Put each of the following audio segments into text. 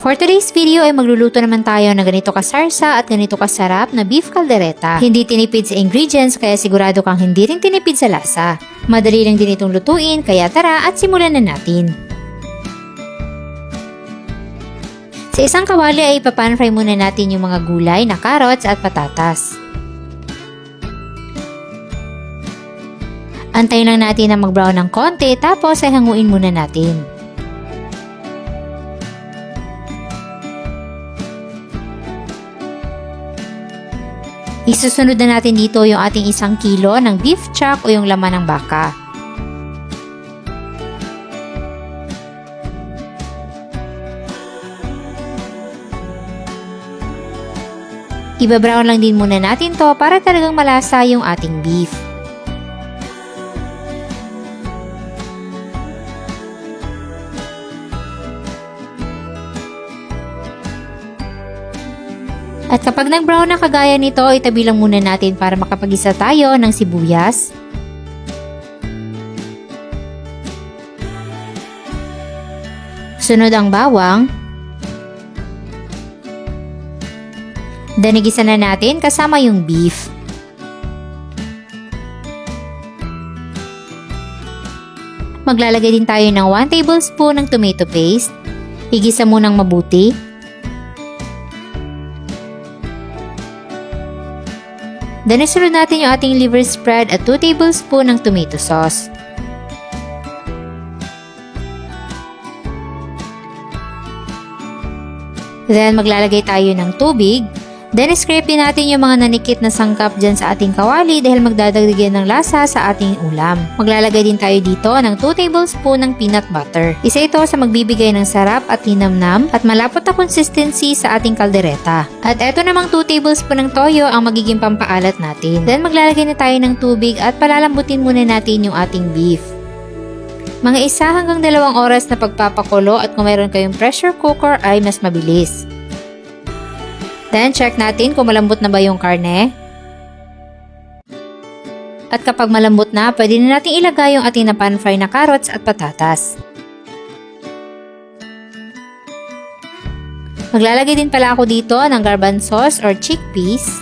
For today's video ay magluluto naman tayo ng ganito kasarsa at ganito kasarap na beef caldereta. Hindi tinipid sa ingredients kaya sigurado kang hindi rin tinipid sa lasa. Madali lang din itong lutuin kaya tara at simulan na natin. Sa isang kawali ay ipapan-fry muna natin yung mga gulay na carrots at patatas. Antayin lang natin na mag-brown ng konti tapos ay hanguin muna natin. Isusunod na natin dito yung ating 1 kilo ng beef chuck o yung laman ng baka. Iba-brown lang din muna natin to para talagang malasa yung ating beef. At kapag nag-brown na kagaya nito, itabi lang muna natin para makapag-isa tayo ng sibuyas. Sunod ang bawang. Danigisa na natin kasama yung beef. Maglalagay din tayo ng 1 tablespoon ng tomato paste. Igisa munang mabuti. Then isunod natin yung ating liver spread at 2 tablespoon ng tomato sauce. Then maglalagay tayo ng tubig. Then scrape din natin yung mga nanikit na sangkap dyan sa ating kawali dahil magdadagdagan ng lasa sa ating ulam. Maglalagay din tayo dito ng 2 tablespoon ng peanut butter. Isa ito sa magbibigay ng sarap at linamnam at malapot na consistency sa ating kaldereta. At eto namang 2 tablespoon ng toyo ang magiging pampaalat natin. Then maglalagay na tayo ng tubig at palalambutin muna natin yung ating beef. Mga 1 hanggang 2 oras na pagpapakulo at kung mayroon kayong pressure cooker ay mas mabilis. Then, check natin kung malambot na ba yung karne. At kapag malambot na, pwede na natin ilagay yung ating na-pan-fry na carrots at patatas. Maglalagay din pala ako dito ng garbanzos or chickpeas.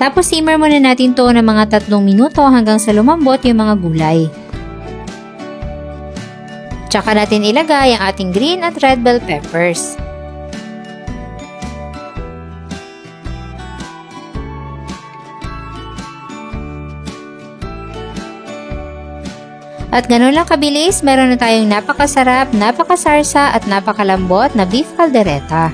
Tapos simmer muna natin to ng mga 3 minuto hanggang sa lumambot yung mga gulay. Tsaka natin ilagay ang ating green at red bell peppers. At ganun lang kabilis, meron na tayong napakasarap, napakasarsa at napakalambot na beef caldereta.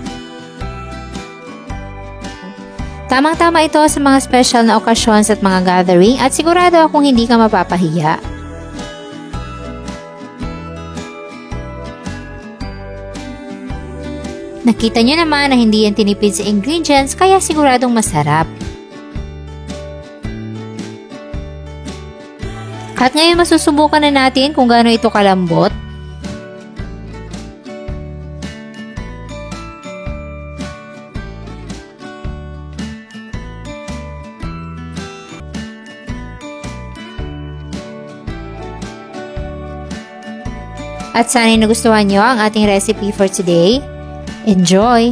Tamang-tama ito sa mga special na occasions at mga gathering at sigurado akong hindi ka mapapahiya. Nakita nyo naman na hindi yan tinipid sa ingredients kaya siguradong masarap. At ngayon masusubukan na natin kung gaano ito kalambot. At sana'y nagustuhan nyo ang ating recipe for today. Enjoy!